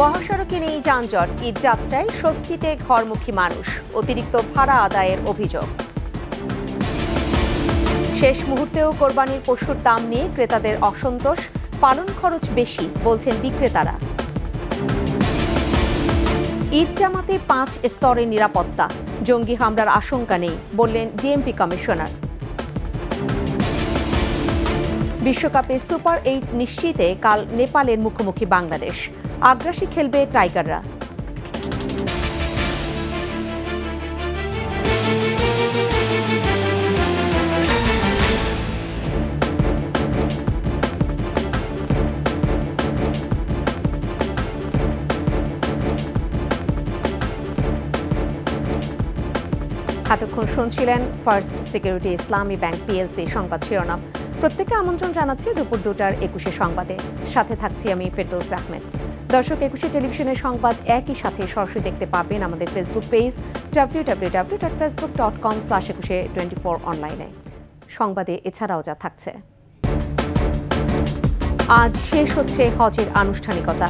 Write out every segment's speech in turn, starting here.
মহাসড়কে নেই যানজট, ঈদ যাত্রায় স্বস্তিতে ঘরমুখী মানুষ, অতিরিক্ত ভাড়া আদায়ের অভিযোগ। শেষ মুহূর্তেও কোরবানির পশুর দাম নিয়ে ক্রেতাদের অসন্তোষ, পালন খরচ বেশি বলছেন বিক্রেতারা। ঈদ জামাতে 5 স্তরের নিরাপত্তা, জঙ্গি হামলার আশঙ্কা নেই বললেন ডিএমপি কমিশনার। বিশ্বকাপে সুপার 8 নিশ্চিতে কাল নেপালের মুখোমুখি বাংলাদেশ, আগ্রাসী খেলবে টাইগাররা। এতক্ষণ শুনছিলেন ফার্স্ট সিকিউরিটি ইসলামী ব্যাংক পিএলসি সংবাদ শিরোনাম। প্রত্যেককে আমন্ত্রণ জানাচ্ছি দুপুর 2টার 21 সংবাদে। সাথে থাকছি আমি ফেরদৌস আহমেদ। দর্শক, 21 টেলিভিশনের সংবাদ একই সাথে সরাসরি দেখতে পাবেন আমাদের ফেসবুক পেজ www.facebook.com/2124 অনলাইনে। সংবাদে এছাড়াও যা থাকছে: আজ শেষ হচ্ছে হজের আনুষ্ঠানিকতা,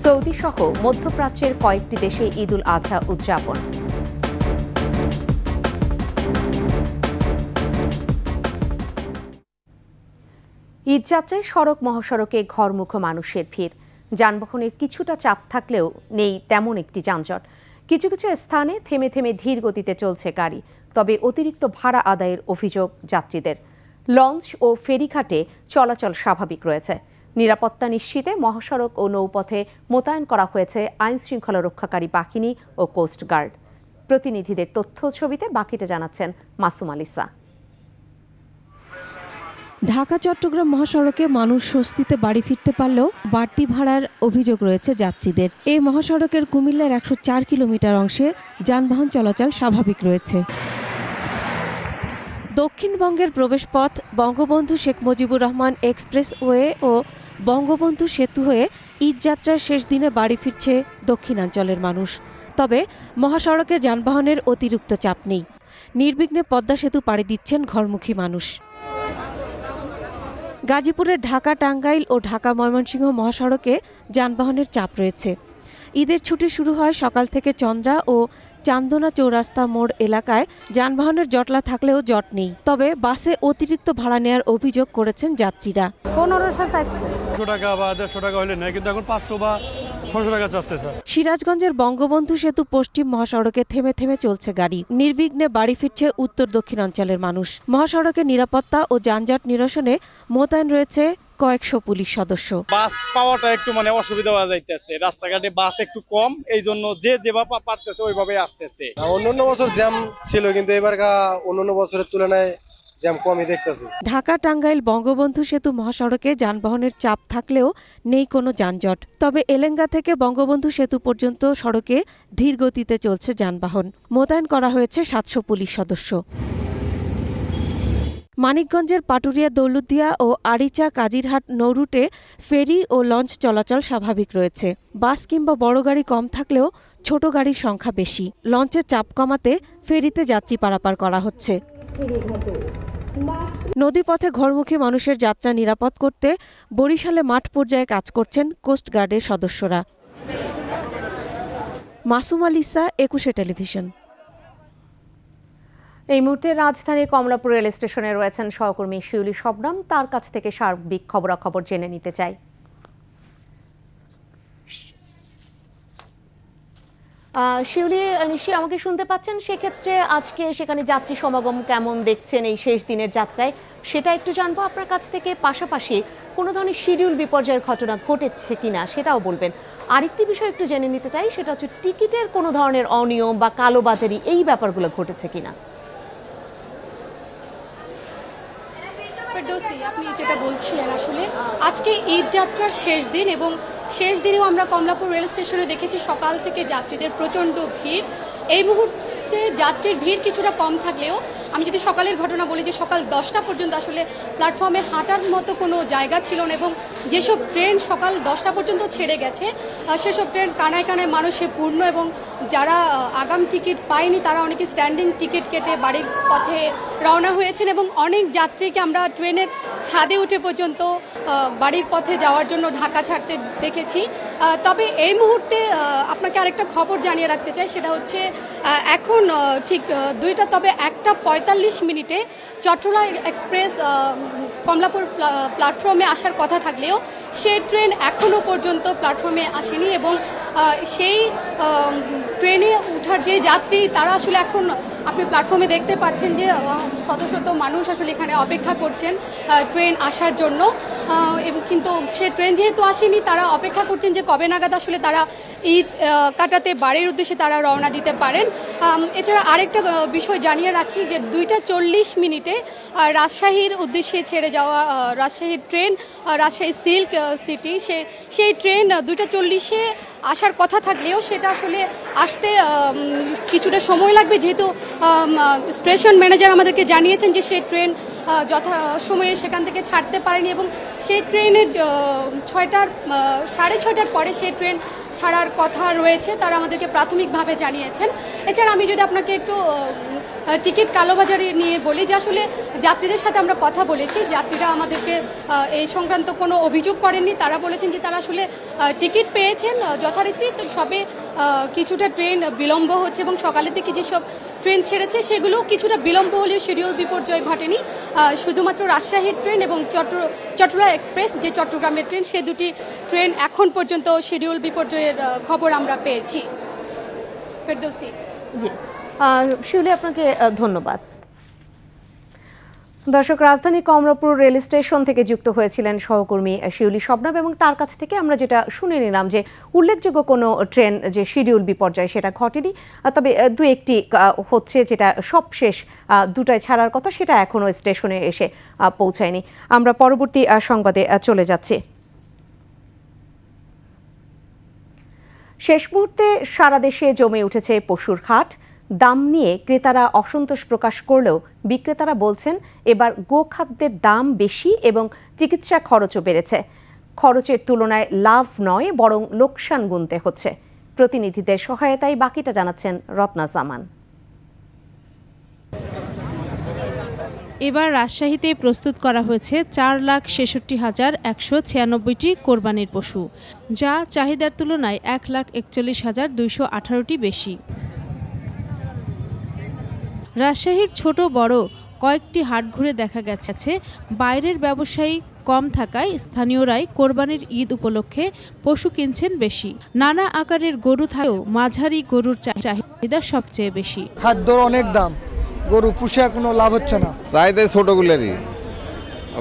সৌদি সহ মধ্যপ্রাচ্যের কয়েকটি দেশে ঈদ উল আজহা উদযাপন। ঈদযাত্রায় সড়ক মহাসড়কে ঘরমুখো মানুষের ভিড়, যানবাহনের কিছুটা চাপ থাকলেও নেই তেমন একটি যানজট। কিছু কিছু স্থানে থেমে থেমে ধীর গতিতে চলছে গাড়ি, তবে অতিরিক্ত ভাড়া আদায়ের অভিযোগ যাত্রীদের। লঞ্চ ও ফেরিঘাটে চলাচল স্বাভাবিক রয়েছে। নিরাপত্তা নিশ্চিতে মহাসড়ক ও নৌপথে মোতায়েন করা হয়েছে আইন শৃঙ্খলা রক্ষাকারী বাহিনী ও কোস্টগার্ড। প্রতিনিধিদের তথ্য ছবিতে বাকিটা জানাচ্ছেন মাসুম আলিসা। ঢাকা চট্টগ্রাম মহাসড়কে মানুষ স্বস্তিতে বাড়ি ফিরতে পারলেও বাড়তি ভাড়ার অভিযোগ রয়েছে যাত্রীদের। এই মহাসড়কের কুমিল্লার 104 কিলোমিটার অংশে যানবাহন চলাচল স্বাভাবিক রয়েছে। দক্ষিণবঙ্গের প্রবেশপথ বঙ্গবন্ধু শেখ মুজিবুর রহমান এক্সপ্রেসওয়ে ও বঙ্গবন্ধু সেতু হয়ে ঈদযাত্রার শেষ দিনে বাড়ি ফিরছে দক্ষিণাঞ্চলের মানুষ। তবে মহাসড়কে যানবাহনের অতিরিক্ত চাপ নেই। নির্বিঘ্নে পদ্মা সেতু পাড়ি দিচ্ছেন ঘরমুখী মানুষ। গাজীপুরের ঢাকা টাঙ্গাইল ও ঢাকা ময়মনসিংহ মহাসড়কে যানবাহনের চাপ রয়েছে। ঈদের ছুটি শুরু হয় সকাল থেকে চন্দ্রা ও চান্দনা চৌরাস্তা মোড় এলাকায় যানবাহনের জটলা থাকলেও জট নেই। তবে বাসে অতিরিক্ত ভাড়া নেওয়ার অভিযোগ করেছেন যাত্রীরা। 1500 টাকা বা 150 টাকা হলে নেয়, কিন্তু এখন 500 বা 600 টাকা চাচ্ছে। সিরাজগঞ্জের বঙ্গবন্ধু সেতু পশ্চিম মহাসড়কে থেমে থেমে চলছে গাড়ি, নির্বিঘ্নে বাড়ি ফিরছে উত্তর দক্ষিণাঞ্চলের মানুষ। মহাসড়কে নিরাপত্তা ও যানজট নিরসনে মোতায়েন রয়েছে কয়েকশো পুলিশ সদস্য। বাস পাওয়াটা একটু অসুবিধা হয়ে যাইতেছে, রাস্তাঘাটে বাস একটু কম, এই জন্য যে যেভাবে পারতেছে ওইভাবে আসতেছে। অন্যান্য বছর জ্যাম ছিল, কিন্তু এবার অন্যান্য বছরের তুলনায় জ্যাম কমই দেখতেছি। ঢাকা টাঙ্গাইল বঙ্গবন্ধু সেতু মহাসড়কে যানবাহনের চাপ থাকলেও নেই কোনো যানজট। তবে এলেঙ্গা থেকে বঙ্গবন্ধু সেতু পর্যন্ত সড়কে ধীর গতিতে চলছে যানবাহন। মোতায়েন করা হয়েছে 700 পুলিশ সদস্য। মানিকগঞ্জের পাটুরিয়া দৌলতদিয়া ও আরিচা কাজিরহাট নৌরুটে ফেরি ও লঞ্চ চলাচল স্বাভাবিক রয়েছে। বাস কিংবা বড় গাড়ি কম থাকলেও ছোট গাড়ির সংখ্যা বেশি। লঞ্চের চাপ কমাতে ফেরিতে যাত্রী পারাপার করা হচ্ছে। নদীপথে ঘরমুখী মানুষের যাত্রা নিরাপদ করতে বরিশালে মাঠ পর্যায়ে কাজ করছেন কোস্টগার্ডের সদস্যরা। মাসুম আলিসা, 21 টেলিভিশন। এই মুহূর্তে রাজধানীর কমলাপুর রেল স্টেশনে রয়েছেন সহকর্মী শিউলি শবনম। তার কাছ থেকে সার্বিক খবরাখবর জেনে নিতে চাই। শিউলি, নিশ্চয়ই আমাকে শুনতে পাচ্ছেন? সেক্ষেত্রে আজকে সেখানে যাত্রী সমাগম কেমন দেখছেন এই শেষ দিনের যাত্রায়, সেটা একটু জানবো আপনার কাছ থেকে। পাশাপাশি কোনো ধরনের শিডিউল বিপর্যয়ের ঘটনা ঘটেছে কিনা সেটাও বলবেন। আরেকটি বিষয় একটু জেনে নিতে চাই, সেটা হচ্ছে টিকিটের কোনো ধরনের অনিয়ম বা কালোবাজারি এই ব্যাপারগুলো ঘটেছে কিনা। আপনি যেটা বলছিলেন, আসলে আজকে ঈদ যাত্রার শেষ দিন এবং শেষ দিনেও আমরা কমলাপুর রেল স্টেশনে দেখেছি সকাল থেকে যাত্রীদের প্রচণ্ড ভিড়। এই মুহূর্তে যাত্রীর ভিড় কিছুটা কম থাকলেও আমি যদি সকালের ঘটনা বলি, যে সকাল 10টা পর্যন্ত আসলে প্ল্যাটফর্মে হাঁটার মতো কোনো জায়গা ছিল না এবং যেসব ট্রেন সকাল 10টা পর্যন্ত ছেড়ে গেছে সেসব ট্রেন কানায় কানায় মানুষে পূর্ণ, এবং যারা আগাম টিকিট পায়নি তারা অনেকে স্ট্যান্ডিং টিকিট কেটে বাড়ির পথে রওনা হয়েছেন, এবং অনেক যাত্রীকে আমরা ট্রেনের ছাদে উঠে পর্যন্ত বাড়ির পথে যাওয়ার জন্য ঢাকা ছাড়তে দেখেছি। তবে এই মুহূর্তে আপনাকে আরেকটা খবর জানিয়ে রাখতে চাই, সেটা হচ্ছে এখন ঠিক 2টা, তবে 1:45 মিনিটে চট্টলা এক্সপ্রেস কমলাপুর প্ল্যাটফর্মে আসার কথা থাকলেও সেই ট্রেন এখনও পর্যন্ত প্ল্যাটফর্মে আসেনি, এবং সেই ট্রেনে ওঠার যে যাত্রী তারা আসলে এখন আপনি প্ল্যাটফর্মে দেখতে পাচ্ছেন যে শত শত মানুষ আসলে এখানে অপেক্ষা করছেন ট্রেন আসার জন্য, কিন্তু সে ট্রেন যেহেতু আসেনি তারা অপেক্ষা করছেন যে কবে নাগাদ আসলে তারা ঈদ কাটাতে বাড়ির উদ্দেশ্যে তারা রওনা দিতে পারেন। এছাড়া আরেকটা বিষয় জানিয়ে রাখি যে 2:40 মিনিটে রাজশাহীর উদ্দেশ্যে ছেড়ে যাওয়া রাজশাহীর ট্রেন, রাজশাহী সিল্ক সিটি, সেই ট্রেন 2:40-এ আসার কথা থাকলেও সেটা আসলে আসতে কিছুটা সময় লাগবে, যেহেতু স্টেশন ম্যানেজার আমাদেরকে জানিয়েছেন যে সেই ট্রেন যথা সময়ে সেখান থেকে ছাড়তে পারেনি, এবং সেই ট্রেনের 6:30 পরে সেই ট্রেন ছাড়ার কথা রয়েছে, তারা আমাদেরকে প্রাথমিকভাবে জানিয়েছেন। এছাড়া আমি যদি আপনাকে একটু টিকিট কালোবাজারি নিয়ে বলি, যে আসলে যাত্রীদের সাথে আমরা কথা বলেছি, যাত্রীরা আমাদেরকে এই সংক্রান্ত কোনো অভিযোগ করেননি। তারা বলেছেন যে তারা আসলে টিকিট পেয়েছেন যথারীতি, সবে কিছুটা ট্রেন বিলম্ব হচ্ছে, এবং সকালের দিকে যেসব ট্রেন ছেড়েছে সেগুলো কিছুটা বিলম্ব হলেও শিডিউল বিপর্যয় ঘটেনি। শুধুমাত্র রাজশাহীর ট্রেন এবং চট্টলা এক্সপ্রেস যে চট্টগ্রামের ট্রেন, সে দুটি ট্রেন এখন পর্যন্ত শিডিউল বিপর্যয়ের খবর আমরা পেয়েছি। ফেরদৌসী। জি, শিউলি আপনাকে ধন্যবাদ। দর্শক, রাজধানী কমলাপুর রেল স্টেশন থেকে যুক্ত হয়েছিলেন সহকর্মী শিউলি শবনম, এবং তার কাছ থেকে আমরা যেটা শুনে নিলাম যে উল্লেখযোগ্য কোনো ট্রেন যে শিডিউল বিপর্যয় সেটা ঘটেনি, তবে দু একটি হচ্ছে, যেটা সবশেষ 2টায় ছাড়ার কথা সেটা এখনও স্টেশনে এসে পৌঁছায়নি। আমরা পরবর্তী সংবাদে চলে যাচ্ছি। শেষ মুহূর্তে সারা দেশে জমে উঠেছে পশুর হাট। দাম নিয়ে ক্রেতারা অসন্তোষ প্রকাশ করলেও বিক্রেতারা বলছেন এবার গোখাদ্যের দাম বেশি এবং চিকিৎসা খরচও বেড়েছে। খরচের তুলনায় লাভ নয়, বরং লোকসান গুনতে হচ্ছে। প্রতিনিধিদের সহায়তায় বাকিটা জানাচ্ছেন রত্না জামান। এবার রাজশাহীতে প্রস্তুত করা হয়েছে 4,66,196টি কোরবানির পশু, যা চাহিদার তুলনায় 1,41,218টি বেশি। রাজশাহীর ছোট বড় কয়েকটি হাট ঘুরে দেখা গেছে বাইরের ব্যবসায়ী কম থাকায় স্থানীয়রাই কোরবানির ঈদ উপলক্ষে পশু কিনছেন বেশি। নানা আকারের গরু থাকেও মাঝারি গরুর চাহিদা সবচেয়ে বেশি। খাদ্যর অনেক দাম, গরু পুষে কোনো লাভ হচ্ছে না। চাহিদা ছোটগুলোরই,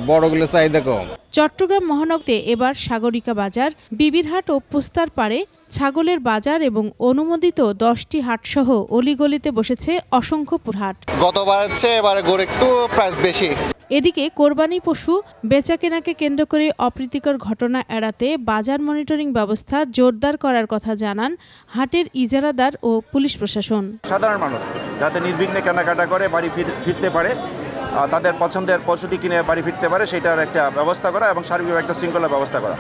বড়গুলোর চাহিদা কম। চট্টগ্রাম মহানগরে এবার সাগরিকা বাজার, বিবিরহাট ও পুস্তার পাড়ে ছাগলের বাজার এবং অনুমোদিত 10টি হাটসহ অলিগলিতে বসেছে অসংখ্য পুরহাট। গতবার চেয়ে এবারে গরু একটু প্রাইস বেশি। এদিকে কোরবানি পশু বেচাকেনাকে কেন্দ্র করে অপ্রীতিকর ঘটনা এড়াতে বাজার মনিটরিং ব্যবস্থা জোরদার করার কথা জানান হাটের ইজারাদার ও পুলিশ প্রশাসন। সাধারণ মানুষ যাতে নির্বিঘ্নে কেনাকাটা করে বাড়ি ফিরতে পারে, তাদের পছন্দের পশুটি কিনে বাড়ি ফিরতে পারে, সেটার একটা ব্যবস্থা করা এবং সার্বিক একটা শৃঙ্খলা ব্যবস্থা করা।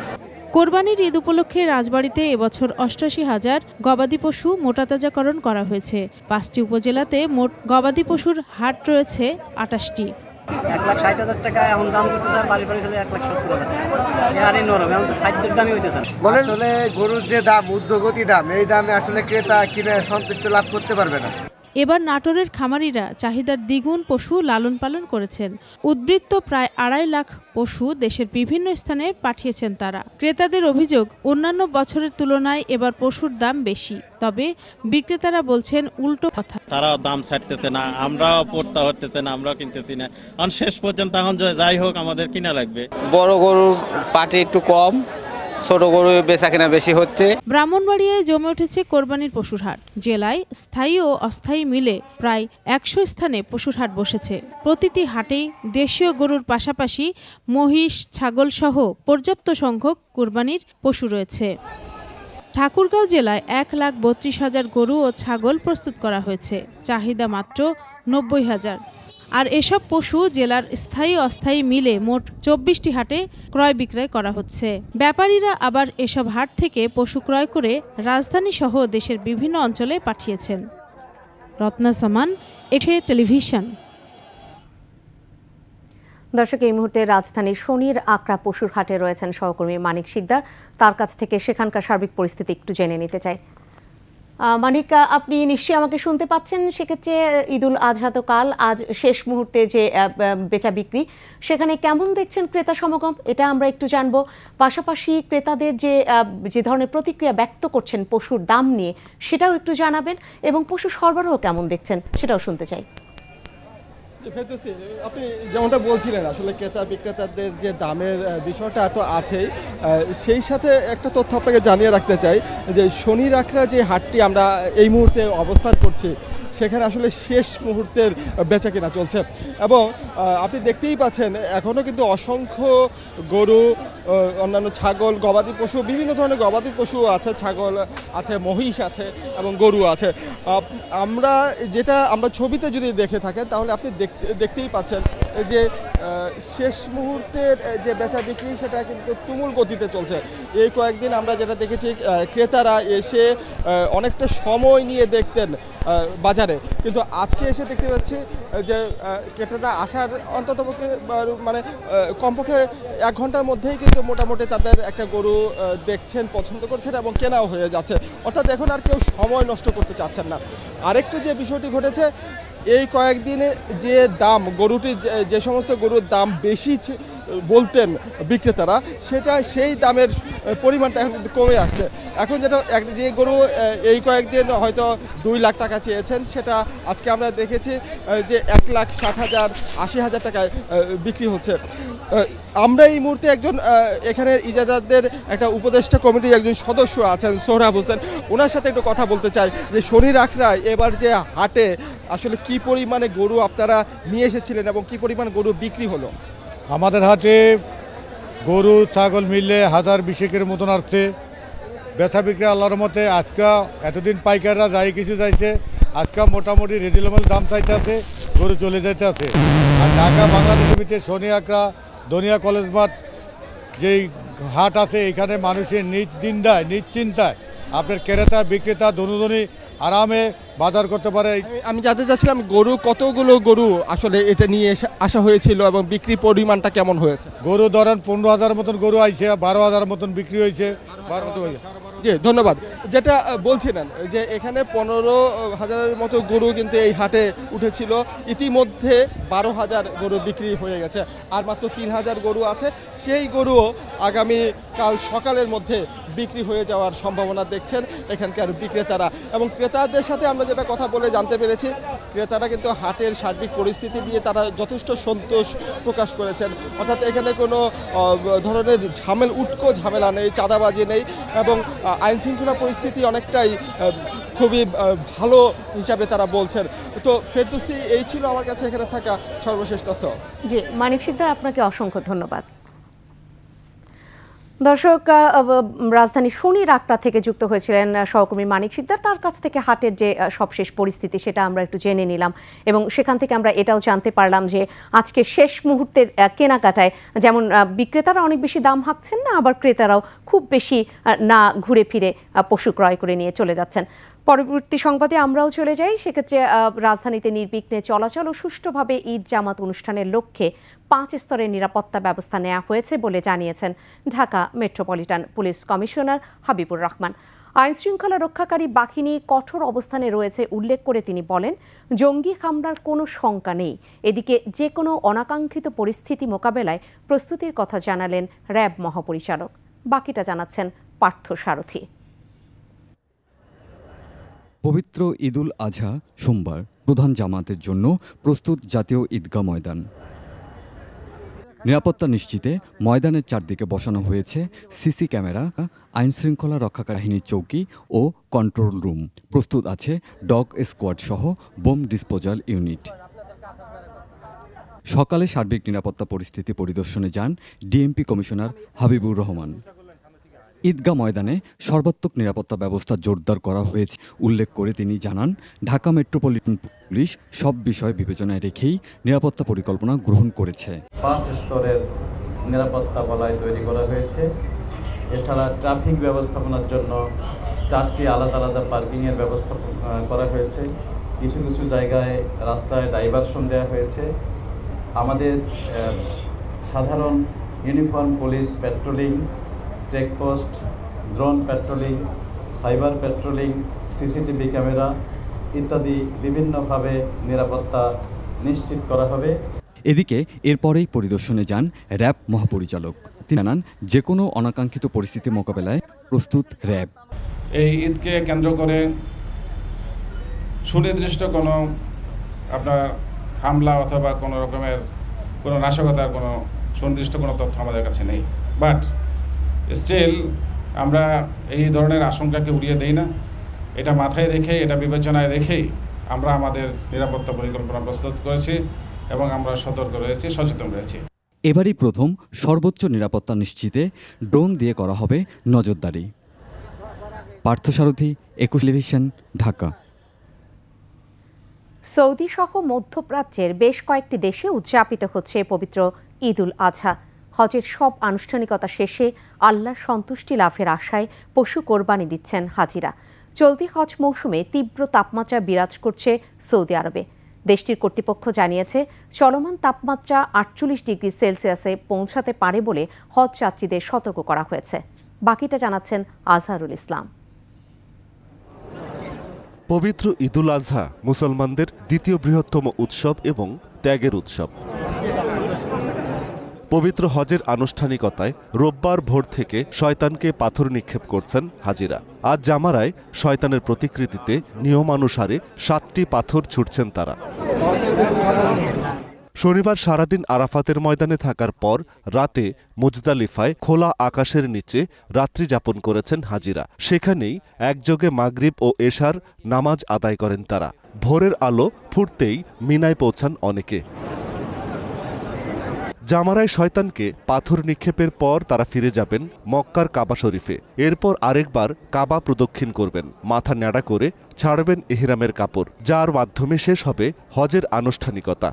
কোরবানির ঈদ উপলক্ষে রাজবাড়ীতে এবছর 88,000 গবাদি পশু মোটাতাজাকরণ করা হয়েছে। 5টি উপজেলাতে মোট গবাদি পশুর হাট রয়েছে 28টি। 1,60,000 টাকা এখন দাম করতেছে, আর বাড়ি চলে 1,70,000 টাকা। আরে নরম, এখন তো খাদ্যের দামই হইতেছে। আসলে গরুর যে দাম, ঊর্ধ্বগতি দাম, এই দামে আসলে ক্রেতা কিনে সন্তুষ্ট লাভ করতে পারবে না। এবার নাটোরের খামারিরা চাহিদার দ্বিগুণ পশু লালন পালন করেছেন। উদ্বৃত্ত প্রায় 2.5 লাখ পশু দেশের বিভিন্ন স্থানে পাঠিয়েছেন তারা। ক্রেতাদের অভিযোগ, অন্যান্য বছরের তুলনায় এবার পশুর দাম বেশি, তবে বিক্রেতারা বলছেন উল্টো কথা। তারা দাম ছাড়তেছে না, আমরাও পড়তে হতেছে না, আমরাও কিনতেছি না। কারণ শেষ পর্যন্ত এখন যাই হোক আমাদের কিনা লাগবে। বড় গরুর পাটি একটু কম, ছোট গরু বেচা কেনা বেশি হচ্ছে। ব্রাহ্মণবাড়িয়ায় জমে উঠেছে কোরবানির পশুর হাট। জেলায় স্থায়ী ও অস্থায়ী মিলে প্রায় 100 স্থানে পশুর হাট বসেছে। প্রতিটি হাটেই দেশীয় গরুর পাশাপাশি মহিষ, ছাগল সহ পর্যাপ্ত সংখ্যক কোরবানির পশু রয়েছে। ঠাকুরগাঁও জেলায় 1,32,000 গরু ও ছাগল প্রস্তুত করা হয়েছে। চাহিদা মাত্র 90,000। আর এসব পশু জেলার স্থায়ী অস্থায়ী মিলে মোট ২৪টি হাটে ক্রয় বিক্রয় করা হচ্ছে। ব্যাপারীরা আবার এসব হাট থেকে পশু ক্রয় করে রাজধানী সহ দেশের বিভিন্ন অঞ্চলে পাঠিয়েছেন। রত্না সামান, এঠে টেলিভিশন। দর্শক, এই মুহূর্তে রাজধানীর শনির আকরা পশুর হাটে রয়েছেন সহকর্মী মানিক শিকদার। তার কাছ থেকে সেখানকার সার্বিক পরিস্থিতি একটু জেনে নিতে চাই। মানিক, আপনি নিশ্চয়ই আমাকে শুনতে পাচ্ছেন। সেক্ষেত্রে ঈদুল আজহা তো কাল, আজ শেষ মুহূর্তে যে বেচা বিক্রি, সেখানে কেমন দেখছেন ক্রেতা সমাগম, এটা আমরা একটু জানবো। পাশাপাশি ক্রেতাদের যে ধরনের প্রতিক্রিয়া ব্যক্ত করছেন পশুর দাম নিয়ে, সেটাও একটু জানাবেন, এবং পশু সরবরাহ কেমন দেখছেন সেটাও শুনতে চাই। আপনি যেমনটা বলছিলেন, আসলে ক্রেতা বিক্রেতাদের যে দামের বিষয়টা তো আছেই, সেই সাথে একটা তথ্য আপনাকে জানিয়ে রাখতে চাই যে শনির আখড়া যে হাটটি আমরা এই মুহূর্তে অবস্থান করছি, সেখানে আসলে শেষ মুহূর্তের বেচা কেনা চলছে। এবং আপনি দেখতেই পাচ্ছেন এখনও কিন্তু অসংখ্য গরু, অন্যান্য ছাগল, গবাদি পশু, বিভিন্ন ধরনের গবাদি পশু আছে, ছাগল আছে, মহিষ আছে এবং গরু আছে। আমরা ছবিতে যদি দেখে থাকেন তাহলে আপনি দেখতেই পাচ্ছেন যে শেষ মুহূর্তের যে বেচা বিক্রি সেটা কিন্তু তুমুল গতিতে চলছে। এই কয়েকদিন আমরা যেটা দেখেছি, ক্রেতারা এসে অনেকটা সময় নিয়ে দেখতেন বাজারে, কিন্তু আজকে এসে দেখতে পাচ্ছি যে ক্রেতারা আসার অন্ততপক্ষে মানে কমপক্ষে 1 ঘন্টার মধ্যেই কিন্তু মোটামুটি তাদের একটা গরু দেখছেন, পছন্দ করছেন এবং কেনাও হয়ে যাচ্ছে। অর্থাৎ এখন আর কেউ সময় নষ্ট করতে চাচ্ছেন না। আরেকটা যে বিষয়টি ঘটেছে, এই কয়েকদিনে যে দাম, যে সমস্ত গরুর দাম বেশি বলতেন বিক্রেতারা, সেই দামের পরিমাণটা এখন কিন্তু কমে আসছে। এখন যে গরু এই কয়েকদিন হয়তো 2 লাখ টাকা চেয়েছেন, সেটা আজকে আমরা দেখেছি যে 1,60,000, 80,000 টাকায় বিক্রি হচ্ছে। আমরা এই মুহূর্তে একজন এখানের ইজারাদারদের একটা উপদেষ্টা কমিটির একজন সদস্য আছেন, সোহরাব হোসেন, ওনার সাথে একটু কথা বলতে চাই যে শনির আখড়ায় এবার যে হাটে আসলে কি পরিমাণে গরু আপনারা নিয়ে এসেছিলেন এবং কি পরিমাণ গরু বিক্রি হলো। আমাদের হাটে গরু ছাগল মিলে 1020 মতন আসছে। বেচা বিক্রি আল্লাহর মতে আজকে এতদিন পাইকাররা যাই কিছু চাইছে, আজকে মোটামুটি রিজনেবল দাম চাইতে আছে, গরু চলে যেতে আছে। আর ঢাকা বাংলাদেশের ভিতরে শনি আখড়া, দনিয়া কলেজ মাঠ যেই হাট আছে, এখানে মানুষের নিশ্চিন্তায় আপনার ক্রেতা বিক্রেতা দনুদনি আরামে বাজার করতে পারে। আমি জানতে চাচ্ছিলাম কতগুলো গরু আসলে এটা নিয়ে আসা হয়েছিল এবং বিক্রির পরিমাণটা কেমন হয়েছে? গরু ধরেন 15,000 মতন গরু আইছে, 12,000 মতন বিক্রি হয়েছে। জি, ধন্যবাদ। যেটা বলছিলেন যে এখানে 15,000-এর মতো গরু কিন্তু এই হাটে উঠেছিল, ইতিমধ্যে 12,000 গরু বিক্রি হয়ে গেছে, আর মাত্র 3,000 গরু আছে। সেই গরুও আগামী কাল সকালের মধ্যে বিক্রি হয়ে যাওয়ার সম্ভাবনা দেখছেন এখানকার বিক্রেতারা। এবং ক্রেতাদের সাথে আমরা যেটা কথা বলে জানতে পেরেছি, ক্রেতারা কিন্তু হাটের সার্বিক পরিস্থিতি নিয়ে তারা যথেষ্ট সন্তোষ প্রকাশ করেছেন। অর্থাৎ এখানে কোনো ধরনের উটকো ঝামেলা নেই, চাঁদাবাজি নেই, এবং আইন শৃঙ্খলা পরিস্থিতি অনেকটাই খুবই ভালো হিসাবে তারা বলছেন। তো ফেরদৌসী, এই ছিল আমার কাছে এখানে থাকা সর্বশেষ তথ্য। জি, মানিক শিকদার, আপনাকে অসংখ্য ধন্যবাদ। দর্শক, রাজধানী শনির আকড়া থেকে যুক্ত হয়েছিলেন সহকর্মী মানিক শিকদার। তার কাছ থেকে হাটের যে সবশেষ পরিস্থিতি সেটা আমরা একটু জেনে নিলাম, এবং সেখান থেকে আমরা এটাও জানতে পারলাম যে আজকে শেষ মুহূর্তের কেনাকাটায় যেমন বিক্রেতারা অনেক বেশি দাম হাঁকছেন না, আবার ক্রেতারাও খুব বেশি না ঘুরে ফিরে পশু ক্রয় করে নিয়ে চলে যাচ্ছেন। পরবর্তী সংবাদে আমরাও চলে যাই। সেক্ষেত্রে রাজধানীতে নির্বিঘ্নে চলাচল ও সুষ্ঠুভাবে ঈদ জামাত অনুষ্ঠানের লক্ষ্যে 5 স্তরের নিরাপত্তা ব্যবস্থা নেওয়া হয়েছে বলে জানিয়েছেন Dhaka metropolitan police commissioner Habibur Rahman. আইন শৃঙ্খলা রক্ষাকারী বাহিনী কঠোর অবস্থানে রয়েছে উল্লেখ করে তিনি বলেন, জঙ্গি হামলার কোনো শঙ্কা নেই। এদিকে যে কোনো অনাকাঙ্ক্ষিত পরিস্থিতি মোকাবেলায় প্রস্তুতির কথা জানালেন র্যাব মহাপরিচালক। বাকিটা জানাচ্ছেন পার্থ সারথী। পবিত্র ঈদুল আজহা সোমবার প্রধান জামাতের জন্য প্রস্তুত জাতীয় ঈদগাহ ময়দান। নিরাপত্তা নিশ্চিতে ময়দানের চারদিকে বসানো হয়েছে সিসি ক্যামেরা, আইনশৃঙ্খলা রক্ষাকারী বাহিনীর চৌকি ও কন্ট্রোল রুম। প্রস্তুত আছে ডগ স্কোয়াড সহ বোম ডিসপোজাল ইউনিট। সকালে সার্বিক নিরাপত্তা পরিস্থিতি পরিদর্শনে যান ডিএমপি কমিশনার হাবিবুর রহমান। ঈদগাহ ময়দানে সর্বাত্মক নিরাপত্তা ব্যবস্থা জোরদার করা হয়েছে উল্লেখ করে তিনি জানান, ঢাকা মেট্রোপলিটন পুলিশ সব বিষয় বিবেচনায় রেখেই নিরাপত্তা পরিকল্পনা গ্রহণ করেছে। 5 স্তরের নিরাপত্তা বলয় তৈরি করা হয়েছে। এছাড়া ট্রাফিক ব্যবস্থাপনার জন্য 4টি আলাদা আলাদা পার্কিংয়ের ব্যবস্থা করা হয়েছে। কিছু কিছু জায়গায় রাস্তায় ডাইভারশন দেওয়া হয়েছে। আমাদের সাধারণ uniform police patrolling, checkpost, drone patrolling, cyber patrolling, CCTV camera ইত্যাদি বিভিন্নভাবে নিরাপত্তা নিশ্চিত করা হবে। এদিকে এরপরেই পরিদর্শনে যান র্যাব মহাপরিচালক। তিনি জানান, যে কোনো অনাকাঙ্ক্ষিত পরিস্থিতি মোকাবেলায় প্রস্তুত র্যাব। এই ঈদকে কেন্দ্র করে সুনির্দিষ্ট কোনো আপনার হামলা অথবা কোনো রকমের কোনো নাশকতার কোনো সুনির্দিষ্ট কোনো তথ্য আমাদের কাছে নেই। বাট স্টিল আমরা এই ধরনের আশঙ্কাকে উড়িয়ে দেই না। এটা মাথায় রেখে, এটা বিবেচনায় রেখেই আমরা আমাদের নিরাপত্তা পরিকল্পনা প্রস্তুত করেছি এবং আমরা সতর্ক রয়েছি, সচেতন রয়েছি। এবারই প্রথম সর্বোচ্চ নিরাপত্তা নিশ্চিতে ড্রোন দিয়ে করা হবে নজরদারি। পার্থসারথী, 21 টেলিভিশন, ঢাকা। সৌদি সহ মধ্যপ্রাচ্যের বেশ কয়েকটি দেশে উদযাপিত হচ্ছে পবিত্র ঈদ উল আজহা। হজের সব আনুষ্ঠানিকতা শেষে আল্লাহর সন্তুষ্টি লাভের আশায় পশু কোরবানি দিচ্ছেন হাজিরা। চলতি হজ মৌসুমে তীব্র তাপমাত্রা বিরাজ করছে সৌদি আরবে। দেশটির কর্তৃপক্ষ জানিয়েছে, চলমান তাপমাত্রা 48 ডিগ্রি সেলসিয়াসে পৌঁছাতে পারে বলে হজ যাত্রীদের সতর্ক করা হয়েছে। বাকিটা জানাচ্ছেন আজহারুল ইসলাম। পবিত্র ঈদুল আজহা মুসলমানদের দ্বিতীয় বৃহত্তম উৎসব এবং ত্যাগের উৎসব। পবিত্র হজের আনুষ্ঠানিকতায় রোববার ভোর থেকে শয়তানকে পাথর নিক্ষেপ করছেন হাজিরা। আজ জামারায় শয়তানের প্রতিকৃতিতে নিয়মানুসারে 7টি পাথর ছুটছেন তারা। শনিবার সারাদিন আরাফাতের ময়দানে থাকার পর রাতে মুজদালিফায় খোলা আকাশের নিচে রাত্রি যাপন করেছেন হাজিরা। সেখানেই একযোগে মাগরিব ও এশার নামাজ আদায় করেন তারা। ভোরের আলো ফুটতেই মিনায় পৌঁছান অনেকে। জামারায় শয়তানকে পাথর নিক্ষেপের পর তারা ফিরে যাবেন মক্কার কাবা শরীফে। এরপর আরেকবার কাবা প্রদক্ষিণ করবেন। মাথা ন্যাড়া করে ছাড়বেন ইহরামের কাপড়, যার মাধ্যমে শেষ হবে হজের আনুষ্ঠানিকতা।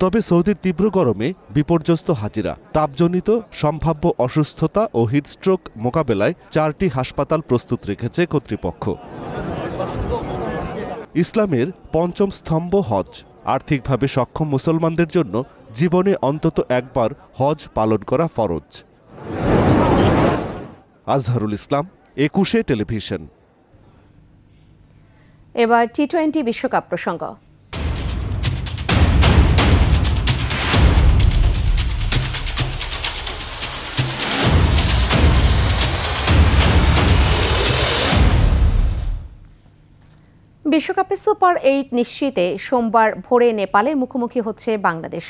তবে সৌদির তীব্র গরমে বিপর্যস্ত হাজিরা। তাপজনিত সম্ভাব্য অসুস্থতা ও হিটস্ট্রোক মোকাবেলায় 4টি হাসপাতাল প্রস্তুত রেখেছে কর্তৃপক্ষ। ইসলামের পঞ্চম স্তম্ভ হজ। আর্থিকভাবে সক্ষম মুসলমানদের জন্য জীবনে অন্তত একবার হজ পালন করা ফরজ। আজহারুল ইসলাম, 21 টেলিভিশন। এবার টি-20 বিশ্বকাপ প্রসঙ্গ। বিশ্বকাপে সুপার 8 নিশ্চিতে সোমবার ভোরে নেপালের মুখোমুখি হচ্ছে বাংলাদেশ।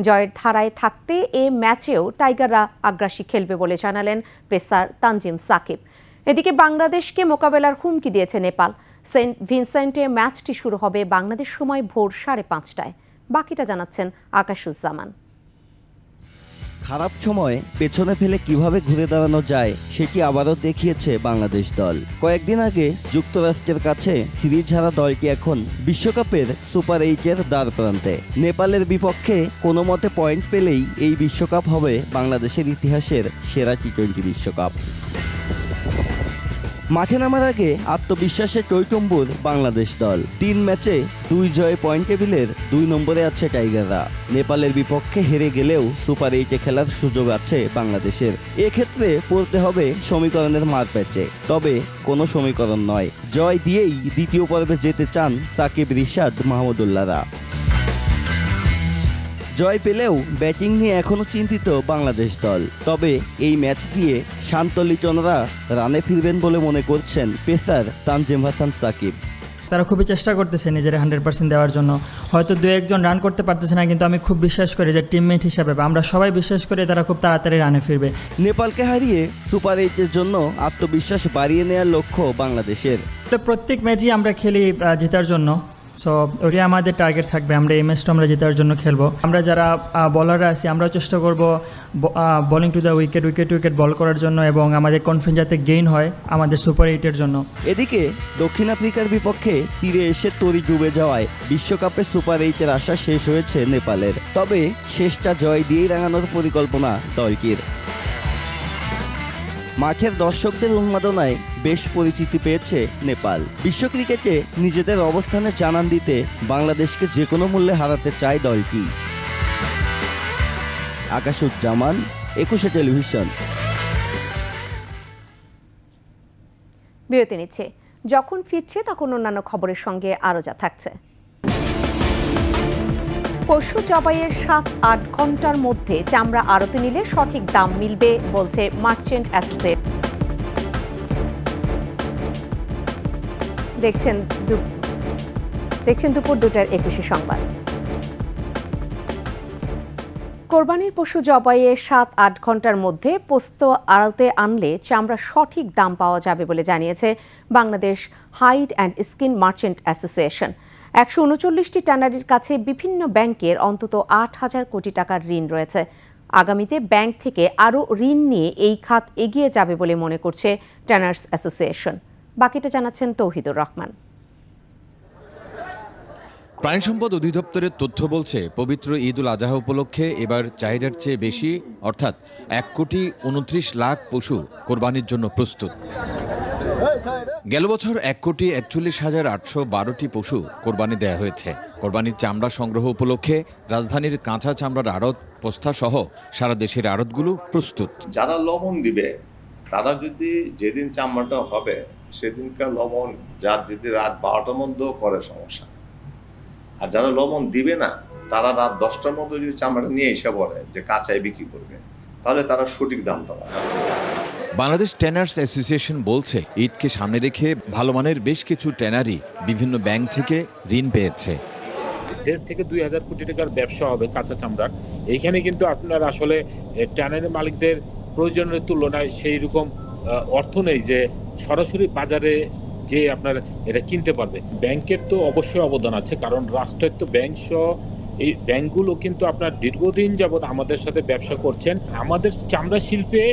জয়ের ধারায় থাকতে এ ম্যাচেও টাইগাররা আগ্রাসী খেলবে বলে জানালেন পেসার তানজিম সাকিব। এদিকে বাংলাদেশকে মোকাবেলার হুমকি দিয়েছে নেপাল। সেন্ট ভিনসেন্টে ম্যাচটি শুরু হবে বাংলাদেশ সময় ভোর 5:30টায়। বাকিটা জানাচ্ছেন আকাশুজ্জামান। খারাপ সময় পেছনে ফেলে কিভাবে ঘুরে দাঁড়ানো যায় সেটি আবারও দেখিয়েছে বাংলাদেশ দল। কয়েকদিন আগে যুক্তরাষ্ট্রের কাছে সিরিজ হারা দলটি এখন বিশ্বকাপের সুপার 8-এর দ্বার প্রান্তে। নেপালের বিপক্ষে কোনো মতে পয়েন্ট পেলেই এই বিশ্বকাপ হবে বাংলাদেশের ইতিহাসের সেরা টি-20 বিশ্বকাপ। মাঠে নামার আগে আত্মবিশ্বাসে টইটম্বুর বাংলাদেশ দল। 3 ম্যাচে 2 জয়ে পয়েন্ট টেবিলের 2 নম্বরে আছে টাইগাররা। নেপালের বিপক্ষে হেরে গেলেও সুপার 8-এ খেলার সুযোগ আছে বাংলাদেশের। এক্ষেত্রে পড়তে হবে সমীকরণের মারপ্যাচে, তবে কোনো সমীকরণ নয়। জয় দিয়েই দ্বিতীয় পর্বে যেতে চান সাকিব, রিশাদ, মাহমুদুল্লাহরা। জয় পেলেও ব্যাটিং নিয়ে এখনও চিন্তিত বাংলাদেশ দল। তবে এই ম্যাচ দিয়ে শান্ত লিটনরা রানে ফিরবেন বলে মনে করছেন পেসার তানজিম হাসান সাকিব। তারা খুবই চেষ্টা করতেছে নিজেরা 100% দেওয়ার জন্য। হয়তো 2-1 জন রান করতে পারতেছে না, কিন্তু আমি খুব বিশ্বাস করি যে টিমমেট হিসাবে আমরা সবাই বিশ্বাস করি তারা খুব তাড়াতাড়ি রানে ফিরবে। নেপালকে হারিয়ে সুপার 8-এর জন্য আত্মবিশ্বাস বাড়িয়ে নেওয়ার লক্ষ্য বাংলাদেশের। প্রত্যেক ম্যাচই আমরা খেলি জেতার জন্য, সো ওটাই আমাদের টার্গেট থাকবে। আমরা এই ম্যাচটা আমরা জেতার জন্য খেলবো। আমরা যারা বলাররা আছি আমরাও চেষ্টা করব bowling to the wicket wicket ball করার জন্য এবং আমাদের কনফিডেন্স যাতে গেইন হয় আমাদের সুপার 8-এর জন্য। এদিকে দক্ষিণ আফ্রিকার বিপক্ষে তীরে এসে তরি ডুবে যাওয়ায় বিশ্বকাপে সুপার 8-এর আশা শেষ হয়েছে নেপালের। তবে শেষটা জয় দিয়েই রাঙানোর পরিকল্পনা দলটির। মাঠের দর্শকদের উন্মাদনায় বেশ পরিচিতি পেয়েছে নেপাল। বিশ্ব ক্রিকেটে নিজেদের অবস্থানে জানান দিতে বাংলাদেশকে যে কোনো মূল্যে হারাতে চায় দলটি। আকাশুজ্জামান, 21 টেলিভিশন। বিরতি নিচ্ছে, যখন ফিরছে তখন অন্যান্য খবরের সঙ্গে আরও যা থাকছে। পশু জবাইয়ের 7-8 ঘন্টার মধ্যে চামড়া আড়তে নিলে সঠিক দাম মিলবে বলছে মার্চেন্ট অ্যাসোসিয়েশন। দেখছেন দুপুর 2টার 21 সংবাদ। কোরবানির পশু জবাইয়ের 7-8 ঘন্টার মধ্যে পোস্ত আড়তে আনলে চামড়া সঠিক দাম পাওয়া যাবে বলে জানিয়েছে Bangladesh hide and skin merchant association. 139টি ট্যানারির কাছে বিভিন্ন ব্যাংকের অন্তত 8,000 কোটি টাকার ঋণ রয়েছে। আগামীতে ব্যাংক থেকে আরও ঋণ নিয়ে এই খাত এগিয়ে যাবে বলে মনে করছে ট্যানার্স অ্যাসোসিয়েশন। বাকিটা জানাচ্ছেন তৌহিদুর রহমান। প্রাণী সম্পদ অধিদপ্তরের তথ্য বলছে, পবিত্র ঈদ উল আজহা উপলক্ষে এবার চাহিদার চেয়ে বেশি অর্থাৎ 1,29,00,000 পশু কোরবানির জন্য প্রস্তুত। গেল বছর 1,41,812টি পশু কোরবানি দেয়া হয়েছে। কোরবানির চামড়া সংগ্রহ উপলক্ষে রাজধানীর কাঁচা চামড়ার আড়ত, পোস্তা সহ সারা দেশের আড়তগুলো প্রস্তুত। যারা লবণ দিবে তারা যদি যেদিন চামড়াটা হবে সেদিনকার লবণ যদি রাত 12টার মধ্যেও করে সমস্যা, আর যারা লবণ দিবে না তারা রাত 10টার মধ্যে যদি চামড়াটা নিয়ে এসে পড়ে যে কাঁচায় বিক্রি করবে, তাহলে তারা সঠিক দামটা পাবে। বাংলাদেশ ট্যানার্স অ্যাসোসিয়েশন বলছে, ঈদকে সামনে রেখে ভালো মানের বেশ কিছু ট্যানারি বিভিন্ন ব্যাংক থেকে ঋণ পেয়েছে। 1,500 থেকে 2,000 কোটি টাকার ব্যবসা হবে কাঁচা চামড়ার। এইখানে কিন্তু আপনার আসলে ট্যানারি মালিকদের প্রয়োজনের তুলনায় সেই রকম অর্থ নেই যে সরাসরি বাজারে যে আপনার এটা কিনতে পারবে। ব্যাংকের তো অবশ্যই অবদান আছে, কারণ রাষ্ট্রের তো ব্যাংক সহ এই ব্যাংকগুলো কিন্তু আপনার দীর্ঘদিন যাবৎ আমাদের সাথে ব্যবসা করছেন। আমাদের চামড়া শিল্পে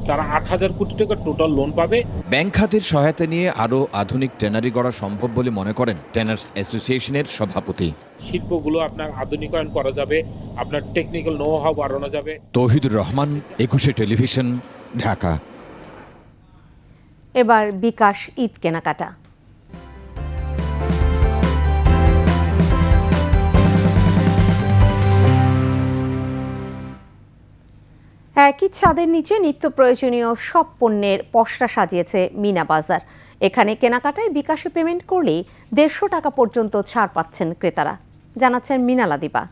তারা 8,000 কোটি টাকা টোটাল লোন পাবে। ব্যাংক খাতের সহায়তা নিয়ে আরও আধুনিক ট্যানারি গড়া সম্ভব বলে মনে করেন ট্যানার্স অ্যাসোসিয়েশনের সভাপতি। শিল্পগুলো আপনার আধুনিকায়ন করা যাবে, আপনার টেকনিক্যাল নো হাউ বাড়ানো যাবে। তৌহিদুর রহমান, 21 টেলিভিশন, ঢাকা। এবার বিকাশ ঈদ কেনাকাটা। একই ছাদের নিচে নিত্য প্রয়োজনীয় সব পণ্যের পসরা সাজিয়েছে মিনা বাজার। এখানে কেনাকাটায় বিকাশে পেমেন্ট করলেই 150 টাকা পর্যন্ত ছাড় পাচ্ছেন ক্রেতারা, জানাচ্ছেন মিনালা দীপা।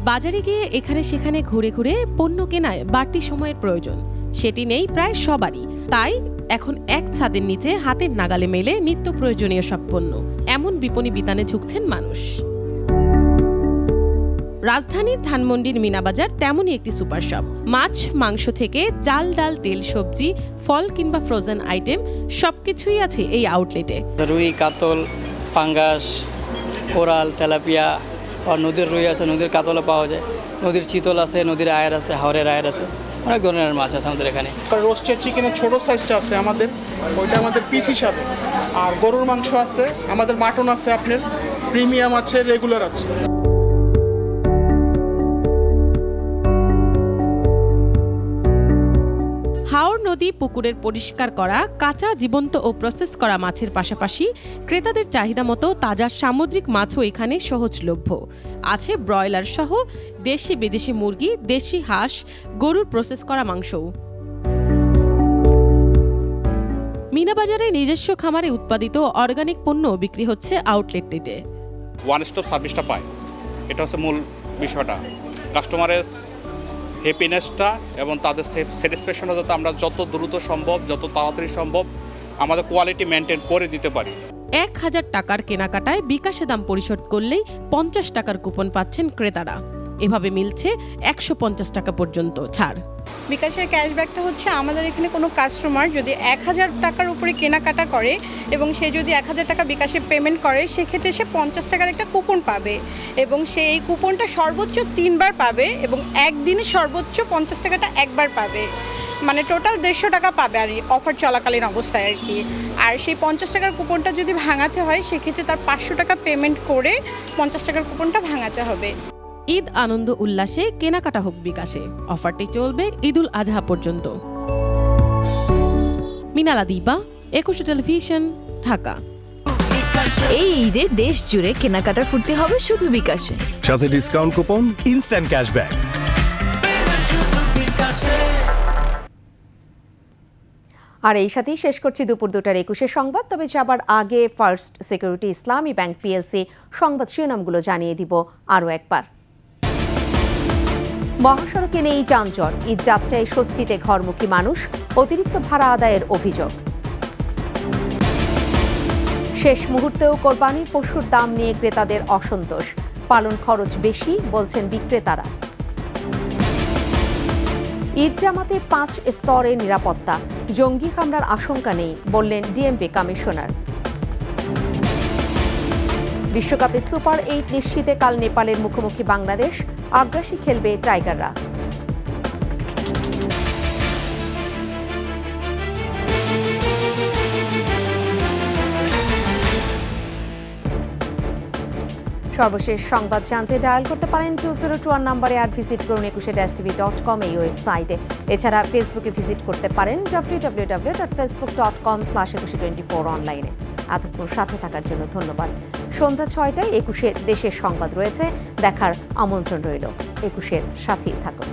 বাজারে গিয়ে এখানে সেখানে ঘুরে ঘুরে পণ্য কেনায় বাড়তি সময়ের প্রয়োজন, সেটি নেই প্রায় সবারই। তাই এখন এক ছাদের নিচে হাতের নাগালে মেলে নিত্য প্রয়োজনীয় সব পণ্য। এমন বিপণী বিতানে ঝুঁকছেন মানুষ। রাজধানীর ধানমন্ডির মিনাবাজার তেমনই একটি সুপার শপ। মাছ মাংস থেকে চাল ডাল তেল সবজি ফল কিংবা ফ্রোজেন আইটেম সবকিছুই আছে এই আউটলেটে। রুই, কাতল, পাঙ্গাস, কোরাল, তেলাপিয়া, আর নদীর রুই আছে, নদীর কাতলও পাওয়া যায়, নদীর চিতল আছে, নদীর আয়ের আছে, হাওরের আয়ের আছে, অনেক ধরনের মাছ আছে আমাদের এখানে। রোস্টেড চিকেনের ছোট সাইজটা আছে আমাদের, ওইটা আমাদের পিস হিসাবে। আর গরুর মাংস আছে আমাদের, মাটন আছে, আপনার প্রিমিয়াম আছে, রেগুলার আছে। হাওর নদী পুকুরের পরিষ্কার করা কাঁচা, জীবন্ত ও প্রসেস করা মাছের পাশাপাশি ক্রেতাদের চাহিদা মতো তাজা সামুদ্রিক মাছও এখানে সহজলভ্য। আছে ব্রয়লার সহ দেশি বিদেশি মুরগি, দেশি হাঁস, গরুর প্রসেস করা মাংসও। মিনাবাজারে নিজস্ব খামারে উৎপাদিত অর্গানিক পণ্য বিক্রি হচ্ছে আউটলেটটিতে। ওয়ান স্টপ সার্ভিসটা পায়, এটা হচ্ছে মূল বিষয়টা। কাস্টমারের হ্যাপিনেসটা এবং তাদের স্যাটিসফ্যাকশনটা যাতে আমরা যত দ্রুত সম্ভব, যত তাড়াতাড়ি সম্ভব আমাদের কোয়ালিটি মেনটেন করে দিতে পারি। 1,000 টাকার কেনাকাটায় বিকাশে দাম পরিশোধ করলেই 50 টাকার কুপন পাচ্ছেন ক্রেতারা। এভাবে মিলছে 150 টাকা পর্যন্ত ছাড়। বিকাশের ক্যাশব্যাকটা হচ্ছে আমাদের এখানে কোনো কাস্টমার যদি 1000 টাকার উপরে কেনাকাটা করে এবং সে যদি 1000 টাকা বিকাশে পেমেন্ট করে সেক্ষেত্রে সে 50 টাকার একটা কুপন পাবে এবং সে এই কুপনটা সর্বোচ্চ 3 বার পাবে এবং একদিনে সর্বোচ্চ 50 টাকাটা একবার পাবে, মানে টোটাল 150 টাকা পাবে আর অফার চলাকালীন অবস্থায় আর কি। আর সেই 50 টাকার কুপনটা যদি ভাঙাতে হয় সেক্ষেত্রে তার 500 টাকা পেমেন্ট করে 50 টাকার কুপনটা ভাঙাতে হবে। ঈদ আনন্দ উল্লাসে কেনাকাটা হোক বিকাশে, অফারটি চলবে ঈদুল আজহা পর্যন্ত। মিনালা দীপা, 21 টেলিভিশন, ঢাকা। এই ঈদে দেশ জুড়ে কেনাকাটার ফুর্তি হবে শুধু বিকাশে, সাথে ডিসকাউন্ট কুপন, ইনস্ট্যান্ট ক্যাশব্যাক। আর এই সাথেই শেষ করছি দুপুর 2টার 21 সংবাদ। তবে যাবার আগে ফার্স্ট সিকিউরিটি ইসলামী ব্যাংক পিএলসি সংবাদ শিরোনামগুলো জানিয়ে দিব আরও একবার। মহাসড়কে নেই যানজট, ঈদ যাত্রায় স্বস্তিতে ঘরমুখী মানুষ, অতিরিক্ত ভাড়া আদায়ের অভিযোগ। শেষ মুহূর্তেও কোরবানির পশুর দাম নিয়ে ক্রেতাদের অসন্তোষ, পালন খরচ বেশি বলছেন বিক্রেতারা। ঈদ জামাতে 5 স্তরের নিরাপত্তা, জঙ্গি হামলার আশঙ্কা নেই বললেন ডিএমপি কমিশনার। বিশ্বকাপে সুপার 8 নিশ্চিতে কাল নেপালের মুখোমুখি বাংলাদেশ, আগ্রাসী খেলবে টাইগাররা। সর্বশেষ সংবাদ জানতে ডায়াল করতে পারেন 2021 নম্বরে, আর ভিজিট করুন 21-tv.com এই ওয়েবসাইটে। এছাড়া ফেসবুকে ভিজিট করতে পারেন www.facebook.com/2124 অনলাইনে। এতক্ষণ সাথে থাকার জন্য ধন্যবাদ। সন্ধ্যা 6টায় 21 দেশের সংবাদ রয়েছে, দেখার আমন্ত্রণ রইল। 21 সাথেই থাকুন।